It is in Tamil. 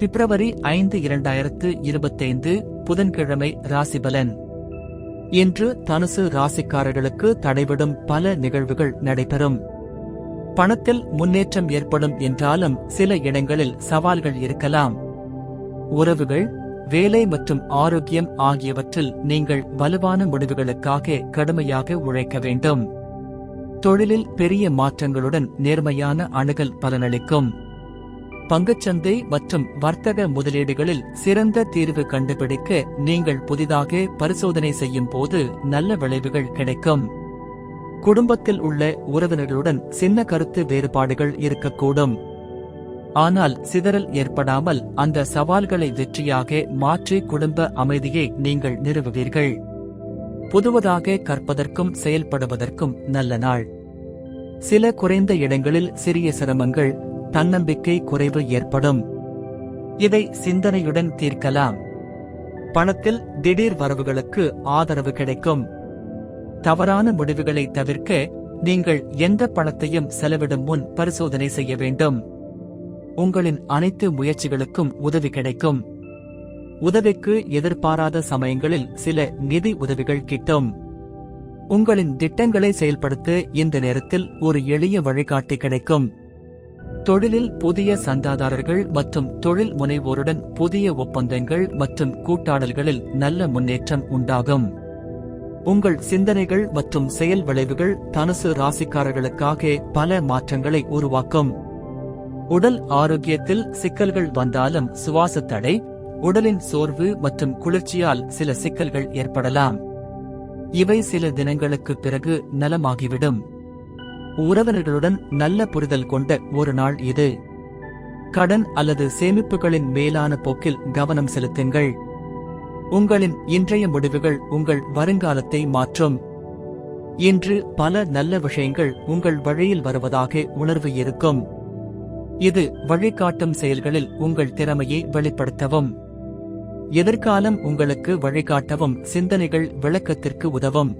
பிப்ரவரி 5 2025 புதன்கிழமை ராசிபலன். இன்று தனுசு ராசிக்காரர்களுக்கு தடைபடும் பல நிகழ்வுகள் நடைபெறும். பணத்தில் முன்னேற்றம் ஏற்படும் என்றாலும் சில இடங்களில் சவால்கள் இருக்கலாம். உறவுகள், வேலை மற்றும் ஆரோக்கியம் ஆகியவற்றில் நீங்கள் வலுவான முடிவுகளுக்காக கடுமையாக உழைக்க வேண்டும். தொழிலில் பெரிய மாற்றங்களுடன் நேர்மையான அணுகல் பலனளிக்கும். பங்குச்சந்தை மற்றும் வர்த்தக முதலீடுகளில் சிறந்த தீர்வு கண்டுபிடிக்க நீங்கள் புதிதாக பரிசோதனை செய்யும் போது நல்ல விளைவுகள் கிடைக்கும். குடும்பத்தில் உள்ள உறவினர்களுடன் சின்ன கருத்து வேறுபாடுகள் இருக்கக்கூடும். ஆனால் சிதறல் ஏற்படாமல் அந்த சவால்களை வெற்றியாக மாற்றி குடும்ப அமைதியை நீங்கள் நிறுவுவீர்கள். புதுவதாக கற்பதற்கும் செயல்படுவதற்கும் நல்ல நாள். சில குறைந்த இடங்களில் சிறிய சிரமங்கள், தன்னம்பிக்கை குறைவு ஏற்படும். இதை சிந்தனையுடன் தீர்க்கலாம். பணத்தில் திடீர் வரவுகளுக்கு ஆதரவு கிடைக்கும். தவறான முடிவுகளை தவிர்க்க நீங்கள் எந்த பணத்தையும் செலவிடும் முன் பரிசோதனை செய்ய வேண்டும். உங்களின் அனைத்து முயற்சிகளுக்கும் உதவி கிடைக்கும். உதவிக்கு எதிர்பாராத சமயங்களில் சில நிதி உதவிகள் கிட்டும். உங்களின் திட்டங்களை செயல்படுத்த இந்த நேரத்தில் ஒரு எளிய வழிகாட்டி கிடைக்கும். தொழிலில் புதிய சந்தாதாரர்கள் மற்றும் தொழில் முனைவோருடன் புதிய ஒப்பந்தங்கள் மற்றும் கூட்டாடல்களில் நல்ல முன்னேற்றம் உண்டாகும். உங்கள் சிந்தனைகள் மற்றும் செயல் விளைவுகள் தனுசு ராசிக்காரர்களுக்காக பல மாற்றங்களை உருவாக்கும். உடல் ஆரோக்கியத்தில் சிக்கல்கள் வந்தாலும் சுவாச தடை, உடலின் சோர்வு மற்றும் குளிர்ச்சியால் சில சிக்கல்கள் ஏற்படலாம். இவை சில தினங்களுக்கு பிறகு நலமாகிவிடும். உறவினர்களுடன் நல்ல புரிதல் கொண்ட ஒரு நாள் இது. கடன் அல்லது சேமிப்புகளின் மேலான போக்கில் கவனம் செலுத்துங்கள். உங்களின் இன்றைய முடிவுகள் உங்கள் வருங்காலத்தை மாற்றும். இன்று பல நல்ல விஷயங்கள் உங்கள் வழியில் வருவதாக உணர்வு இருக்கும். இது வழிகாட்டும் செயல்களில் உங்கள் திறமையை வெளிப்படுத்தவும், எதிர்காலம் உங்களுக்கு வழிகாட்டவும் சிந்தனைகள் விளக்கத்திற்கு உதவும்.